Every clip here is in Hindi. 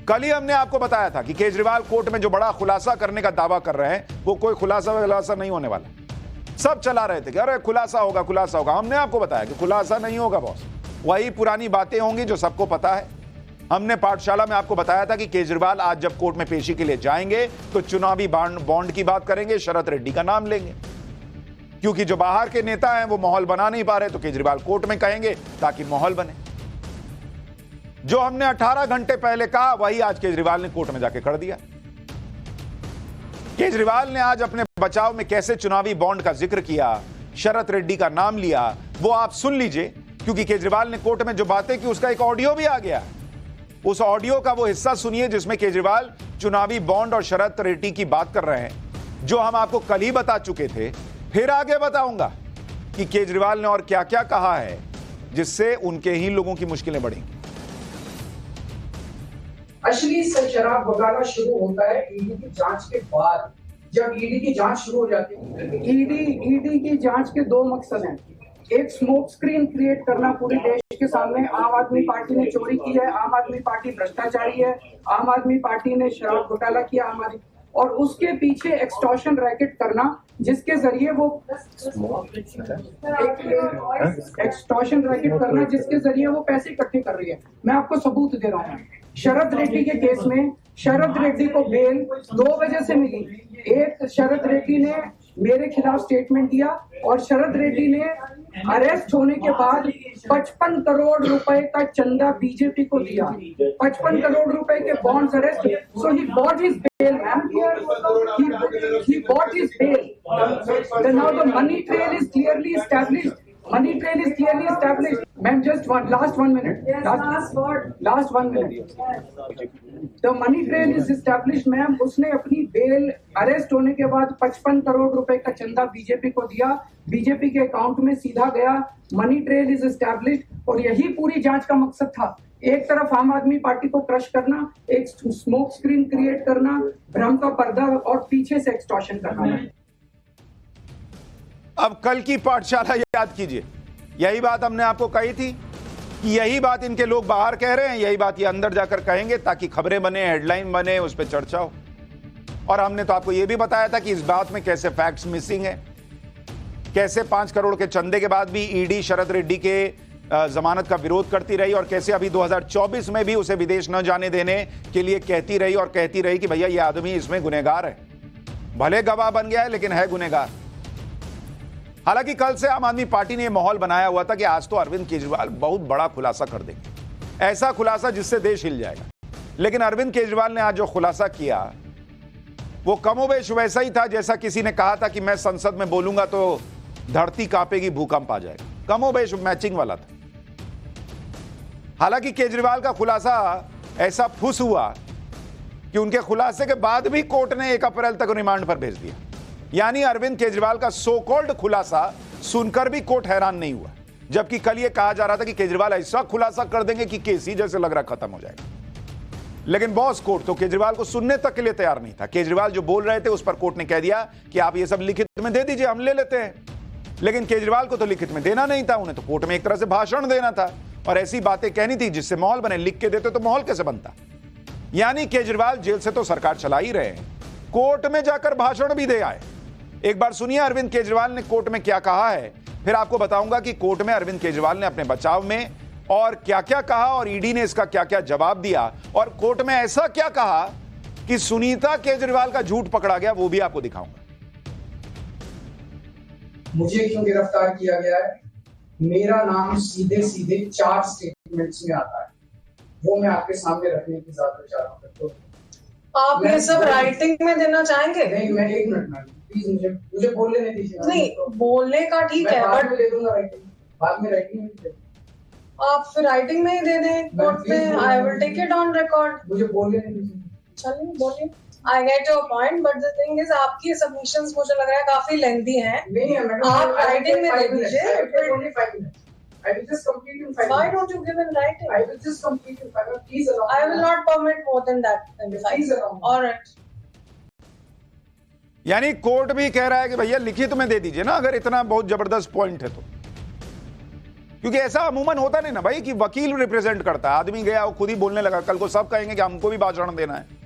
कल ही हमने आपको बताया था कि केजरीवाल कोर्ट में जो बड़ा खुलासा करने का दावा कर रहे हैं वो कोई खुलासा नहीं होने वाला। सब चला रहे थे कि अरे खुलासा होगा खुलासा होगा। हमने आपको बताया कि खुलासा नहीं होगा बॉस, वही पुरानी बातें होंगी जो सबको पता है। हमने पाठशाला में आपको बताया था कि केजरीवाल आज जब कोर्ट में पेशी के लिए जाएंगे तो चुनावी बॉन्ड की बात करेंगे, शरद रेड्डी का नाम लेंगे, क्योंकि जो बाहर के नेता हैं वो माहौल बना नहीं पा रहे तो केजरीवाल कोर्ट में कहेंगे ताकि माहौल बने। जो हमने 18 घंटे पहले कहा वही आज केजरीवाल ने कोर्ट में जाके कर दिया। केजरीवाल ने आज अपने बचाव में कैसे चुनावी बॉन्ड का जिक्र किया, शरद रेड्डी का नाम लिया, वो आप सुन लीजिए, क्योंकि केजरीवाल ने कोर्ट में जो बातें की उसका एक ऑडियो भी आ गया। उस ऑडियो का वो हिस्सा सुनिए जिसमें केजरीवाल चुनावी बॉन्ड और शरद रेड्डी की बात कर रहे हैं, जो हम आपको कल ही बता चुके थे। फिर आगे बताऊंगा कि केजरीवाल ने और क्या क्या कहा है जिससे उनके ही लोगों की मुश्किलें बढ़ेंगी। असली शराब घोटाला शुरू होता है ईडी की जांच के बाद। जब ईडी की जांच शुरू हो जाती है, ईडी की जांच के दो मकसद हैं। एक स्मोक स्क्रीन क्रिएट करना पूरे देश के सामने, आम आदमी पार्टी ने चोरी की है, आम आदमी पार्टी भ्रष्टाचारी है, आम आदमी पार्टी ने शराब घोटाला किया, और उसके पीछे एक्सटॉर्शन रैकेट करना जिसके जरिए वो एक्सटॉर्शन रैकेट करना जिसके जरिए वो पैसे इकट्ठे कर रही है। मैं आपको सबूत दे रहा हूँ। शरद रेड्डी के केस में शरद रेड्डी को बेल 2 वजह से मिली। एक, शरद रेड्डी ने मेरे खिलाफ स्टेटमेंट दिया और शरद रेड्डी ने अरेस्ट होने के बाद 55 करोड़ रुपए का चंदा बीजेपी को दिया। 55 करोड़ रुपए के bonds arrest, so he bought his bail ma'am, he bought his bail. Now the money trail is clearly established. Money trail is clearly established. Ma'am, just last 1 minute. Yes, last 1 minute. The money trail is established, ma'am. उसने अपनी बेल अरेस्ट होने के बाद 55 करोड़ रुपए का चंदा बीजेपी को दिया, बीजेपी के अकाउंट में सीधा गया। मनी ट्रेल इज एस्टैब्लिश्ड और यही पूरी जांच का मकसद था। एक तरफ आम आदमी पार्टी को क्रश करना, एक स्मोक स्क्रीन क्रिएट करना, भ्रम का पर्दा और पीछे से एक्सटॉर्शन करना। अब कल की पाठशाला याद कीजिए, यही बात हमने आपको कही थी कि यही बात इनके लोग बाहर कह रहे हैं, यही बात ये अंदर जाकर कहेंगे ताकि खबरें बने, हेडलाइन बने, उस पर चर्चा हो। और हमने तो आपको यह भी बताया था कि इस बात में कैसे फैक्ट्स मिसिंग है, कैसे 5 करोड़ के चंदे के बाद भी ईडी शरद रेड्डी के जमानत का विरोध करती रही और कैसे अभी 2024 में भी उसे विदेश न जाने देने के लिए कहती रही और कहती रही कि भैया ये आदमी इसमें गुनहगार है, भले गवाह बन गया है लेकिन है गुनहगार। हालांकि कल से आम आदमी पार्टी ने यह माहौल बनाया हुआ था कि आज तो अरविंद केजरीवाल बहुत बड़ा खुलासा कर देंगे, ऐसा खुलासा जिससे देश हिल जाएगा। लेकिन अरविंद केजरीवाल ने आज जो खुलासा किया वो कमोबेश वैसा ही था जैसा किसी ने कहा था कि मैं संसद में बोलूंगा तो धरती कांपेगी, भूकंप आ जाएगा। कमोबेश मैचिंग वाला था। हालांकि केजरीवाल का खुलासा ऐसा फुस हुआ कि उनके खुलासे के बाद भी कोर्ट ने 1 अप्रैल तक रिमांड पर भेज दिया। यानी अरविंद केजरीवाल का सो कॉल्ड खुलासा सुनकर भी कोर्ट हैरान नहीं हुआ, जबकि कल यह कहा जा रहा था कि केजरीवाल ऐसा खुलासा कर देंगे कि केस ही जैसे लग रहा खत्म हो जाएगा। लेकिन बॉस कोर्ट तो केजरीवाल को सुनने तक के लिए तैयार नहीं था। केजरीवाल जो बोल रहे थे उस पर कोर्ट ने कह दिया कि आप ये सब लिखित में दे दीजिए, हम ले लेते हैं। लेकिन केजरीवाल को तो लिखित में देना नहीं था, उन्हें तो कोर्ट में एक तरह से भाषण देना था और ऐसी बातें कहनी थी जिससे माहौल बने। लिख के देते तो माहौल कैसे बनता। यानी केजरीवाल जेल से तो सरकार चला ही रहे हैं, कोर्ट में जाकर भाषण भी दे आए। एक बार सुनिए अरविंद केजरीवाल ने कोर्ट में क्या कहा है, फिर आपको बताऊंगा कि कोर्ट में अरविंद केजरीवाल ने अपने बचाव में और क्या क्या कहा और ईडी ने इसका क्या क्या जवाब दिया और कोर्ट में ऐसा क्या कहा कि सुनीता केजरीवाल का झूठ पकड़ा गया, वो भी आपको दिखाऊंगा। मुझे क्यों गिरफ्तार किया गया है, मेरा नाम सीधे सीधे 4 स्टेटमेंट्स में आता है, वो मैं आपके सामने रखने की ज्यादा चाह रहा हूँ। तो आप ये सब राइटिंग में देना चाहेंगे? नहीं, मैं 1 मिनट में प्लीज मुझे बोल लेने दीजिए। नहीं, बोलने का ठीक है, बाद में दे दूंगा राइटिंग, बाद में राइटिंग में दे दूंगा। आप फिर राइटिंग में ही दे दें कोर्ट में, I will take it on record. मुझे बोल लेने दीजिए। चलिए बोलिए। I get your point, but the thing is आपकी submissions मुझे लग रहा है काफी lengthy हैं। नहीं है मैडम, आप writing में दे दीजिए। Only 5 minutes. I will just complete in 5 minutes. Why don't you give in writing? I will just complete in 5 minutes. Please allow me. I will not permit more than that. Please allow me. All right. यानी कोर्ट भी कह रहा है कि भैया लिखित में दे दीजिए ना, अगर इतना बहुत जबरदस्त पॉइंट है तो। क्योंकि ऐसा अमूमन होता नहीं ना भाई कि वकील रिप्रेजेंट करता है, आदमी गया वो खुद ही बोलने लगा, कल को सब कहेंगे कि हमको भी भाषण देना है।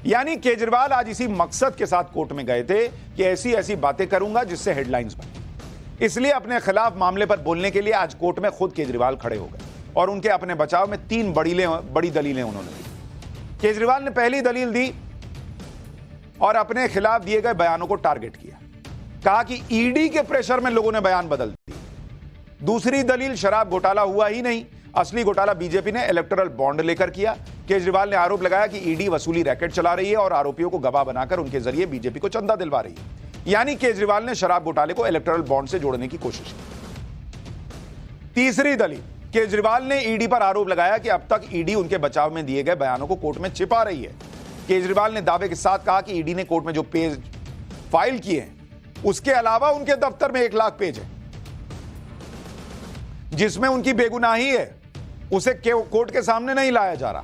यानी केजरीवाल आज इसी मकसद के साथ कोर्ट में गए थे कि ऐसी ऐसी बातें करूंगा जिससे हेडलाइंस बने। इसलिए अपने खिलाफ मामले पर बोलने के लिए आज कोर्ट में खुद केजरीवाल खड़े हो गए और उनके अपने बचाव में 3 बड़ी दलीलें उन्होंने दी। केजरीवाल ने पहली दलील दी और अपने खिलाफ दिए गए बयानों को टारगेट किया, कहा कि ईडी के प्रेशर में लोगों ने बयान बदल दिए। दूसरी दलील, शराब घोटाला हुआ ही नहीं, असली घोटाला बीजेपी ने इलेक्टोरल बॉन्ड लेकर किया। केजरीवाल ने आरोप लगाया कि ईडी वसूली रैकेट चला रही है और आरोपियों को गवाह बनाकर उनके जरिए बीजेपी को चंदा दिलवा रही है। यानी केजरीवाल ने शराब घोटाले को इलेक्टोरल बॉन्ड से जोड़ने की कोशिश की। तीसरी दलील, केजरीवाल ने ईडी पर आरोप लगाया कि अब तक ईडी उनके बचाव में दिए गए बयानों को कोर्ट में छिपा रही है। केजरीवाल ने दावे के साथ कहा कि ईडी ने कोर्ट में जो पेज फाइल किए हैं उसके अलावा उनके दफ्तर में 1 लाख पेज है जिसमें उनकी बेगुनाही है, उसे कोर्ट के सामने नहीं लाया जा रहा।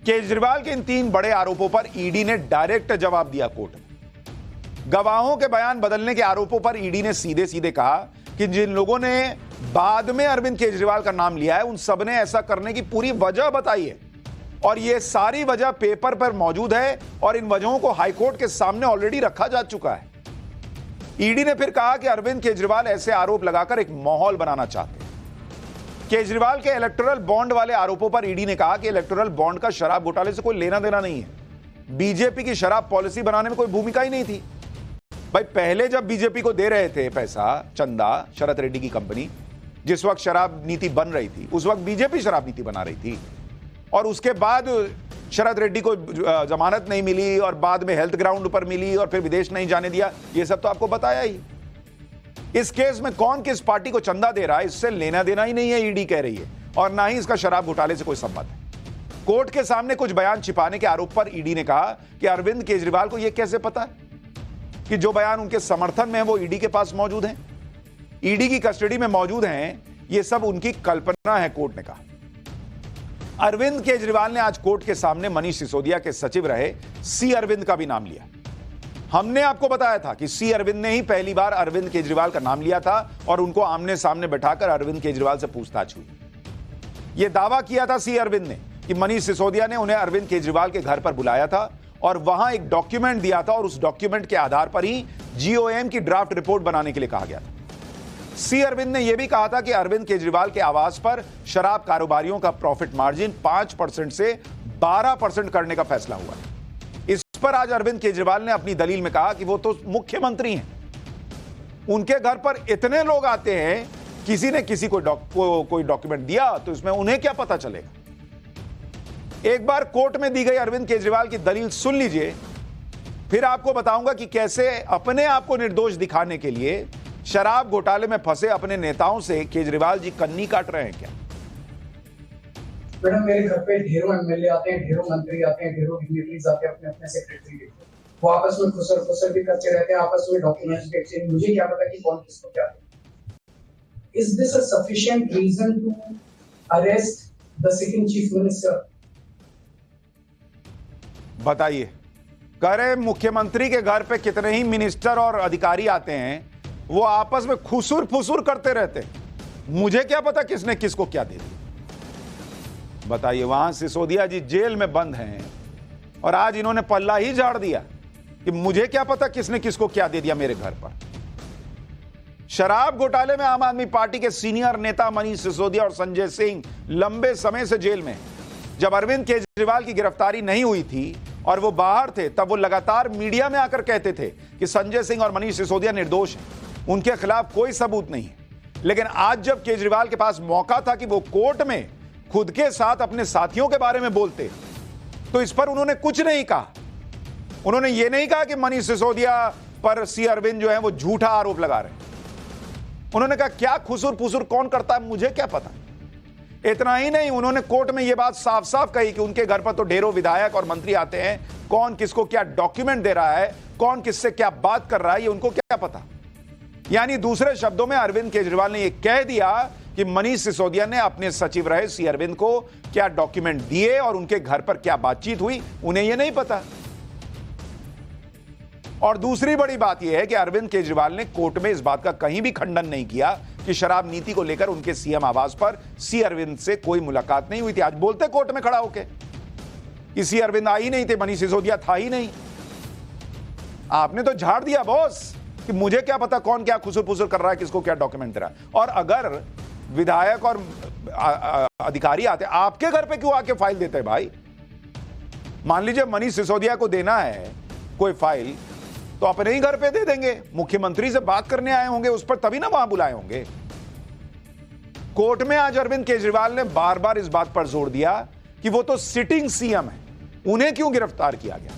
केजरीवाल के इन 3 बड़े आरोपों पर ईडी ने डायरेक्ट जवाब दिया कोर्ट में। गवाहों के बयान बदलने के आरोपों पर ईडी ने सीधे सीधे कहा कि जिन लोगों ने बाद में अरविंद केजरीवाल का नाम लिया है उन सब ने ऐसा करने की पूरी वजह बताई है और यह सारी वजह पेपर पर मौजूद है और इन वजहों को हाईकोर्ट के सामने ऑलरेडी रखा जा चुका है। ईडी ने फिर कहा कि अरविंद केजरीवाल ऐसे आरोप लगाकर एक माहौल बनाना चाहते हैं। केजरीवाल के इलेक्टोरल बॉन्ड वाले आरोपों पर ईडी ने कहा कि इलेक्टोरल बॉन्ड का शराब घोटाले से कोई लेना देना नहीं है। बीजेपी की शराब पॉलिसी बनाने में कोई भूमिका ही नहीं थी। भाई पहले जब बीजेपी को दे रहे थे पैसा, चंदा, शरद रेड्डी की कंपनी, जिस वक्त शराब नीति बन रही थी उस वक्त बीजेपी शराब नीति बना रही थी और उसके बाद शरद रेड्डी को जमानत नहीं मिली और बाद में हेल्थ ग्राउंड पर मिली और फिर विदेश नहीं जाने दिया। यह सब तो आपको बताया ही। इस केस में कौन किस पार्टी को चंदा दे रहा है इससे लेना देना ही नहीं है, ईडी कह रही है, और ना ही इसका शराब घोटाले से कोई संबंध है। कोर्ट के सामने कुछ बयान छिपाने के आरोप पर ईडी ने कहा कि अरविंद केजरीवाल को यह कैसे पता है कि जो बयान उनके समर्थन में है वो ईडी के पास मौजूद हैं, ईडी की कस्टडी में मौजूद हैं। यह सब उनकी कल्पना है, कोर्ट ने कहा। अरविंद केजरीवाल ने आज कोर्ट के सामने मनीष सिसोदिया के सचिव रहे सी अरविंद का भी नाम लिया। हमने आपको बताया था कि सी अरविंद ने ही पहली बार अरविंद केजरीवाल का नाम लिया था और उनको आमने सामने बैठाकर अरविंद केजरीवाल से पूछताछ हुई। यह दावा किया था सी अरविंद ने कि मनीष सिसोदिया ने उन्हें अरविंद केजरीवाल के घर पर बुलाया था और वहां एक डॉक्यूमेंट दिया था और उस डॉक्यूमेंट के आधार पर ही जीओएम की ड्राफ्ट रिपोर्ट बनाने के लिए कहा गया था। सी अरविंद ने यह भी कहा था कि अरविंद केजरीवाल के आवास पर शराब कारोबारियों का प्रॉफिट मार्जिन 5% से 12% करने का फैसला हुआ है। इस पर आज अरविंद केजरीवाल ने अपनी दलील में कहा कि वो तो मुख्यमंत्री हैं, उनके घर पर इतने लोग आते हैं, किसी ने किसी को कोई डॉक्यूमेंट दिया तो इसमें उन्हें क्या पता चलेगा। एक बार कोर्ट में दी गई अरविंद केजरीवाल की दलील सुन लीजिए, फिर आपको बताऊंगा कि कैसे अपने आप को निर्दोष दिखाने के लिए शराब घोटाले में फंसे अपने नेताओं से केजरीवाल जी कन्नी काट रहे हैं क्या। मैडम मेरे घर पे ढेरों एमएलए आते हैं, ढेरों मंत्री आते हैं, ढेरों डिग्निटरीज आते हैं, अपने अपने सेक्रेटरी लेके वो आपस में खुसर भी करते रहते हैं, आपस में डॉक्यूमेंट्स भी एक्सचेंज। मुझे क्या पता कि कौन किसको क्या दे। Is this a sufficient reason to arrest the sitting chief minister? बताइए। कह रहे मुख्यमंत्री के घर पे कितने ही मिनिस्टर और अधिकारी आते हैं, वो आपस में खुसुर फुसुर करते रहते हैं, मुझे क्या पता किसने किसको क्या दे दिया। बताइए। वहां सिसोदिया जी जेल में बंद हैं और आज इन्होंने पल्ला ही झाड़ दिया कि मुझे क्या पता किसने किसको क्या दे दिया मेरे घर पर। शराब घोटाले में आम आदमी पार्टी के सीनियर नेता मनीष सिसोदिया और संजय सिंह लंबे समय से जेल में। जब अरविंद केजरीवाल की गिरफ्तारी नहीं हुई थी और वो बाहर थे, तब वो लगातार मीडिया में आकर कहते थे कि संजय सिंह और मनीष सिसोदिया निर्दोष हैं, उनके खिलाफ कोई सबूत नहीं है। लेकिन आज जब केजरीवाल के पास मौका था कि वो कोर्ट में खुद के साथ अपने साथियों के बारे में बोलते, तो इस पर उन्होंने कुछ नहीं कहा। उन्होंने ये नहीं कहा कि मनीष सिसोदिया पर सी अरविंद जो है वो झूठा आरोप लगा रहे हैं। उन्होंने कहा क्या खुसुर फुसुर कौन करता है मुझे क्या पता। इतना ही नहीं, उन्होंने कोर्ट में यह बात साफ साफ कही कि उनके घर पर तो ढेरों विधायक और मंत्री आते हैं, कौन किसको क्या डॉक्यूमेंट दे रहा है, कौन किससे क्या बात कर रहा है, ये उनको क्या पता। यानी दूसरे शब्दों में अरविंद केजरीवाल ने यह कह दिया कि मनीष सिसोदिया ने अपने सचिव रहे सी अरविंद को क्या डॉक्यूमेंट दिए और उनके घर पर क्या बातचीत हुई, उन्हें यह नहीं पता। और दूसरी बड़ी बात यह है कि अरविंद केजरीवाल ने कोर्ट में इस बात का कहीं भी खंडन नहीं किया कि शराब नीति को लेकर उनके सीएम आवास पर सी अरविंद से कोई मुलाकात नहीं हुई थी। आज बोलते कोर्ट में खड़ा होके कि सी अरविंद आई नहीं थे, मनीष सिसोदिया था ही नहीं। आपने तो झाड़ दिया बॉस कि मुझे क्या पता कौन क्या खुसुर फुसुर कर रहा है, किसको क्या डॉक्यूमेंट दे रहा है। और अगर विधायक और अधिकारी आते, आपके घर पे क्यों आके फाइल देते हैं भाई? मान लीजिए मनीष सिसोदिया को देना है कोई फाइल, तो अपने ही घर पे दे देंगे। मुख्यमंत्री से बात करने आए होंगे उस पर, तभी ना वहां बुलाए होंगे। कोर्ट में आज अरविंद केजरीवाल ने बार बार इस बात पर जोर दिया कि वो तो सिटिंग सीएम है, उन्हें क्यों गिरफ्तार किया गया।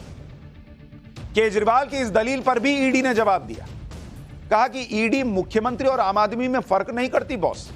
केजरीवाल की इस दलील पर भी ईडी ने जवाब दिया, कहा कि ईडी मुख्यमंत्री और आम आदमी में फर्क नहीं करती बॉस।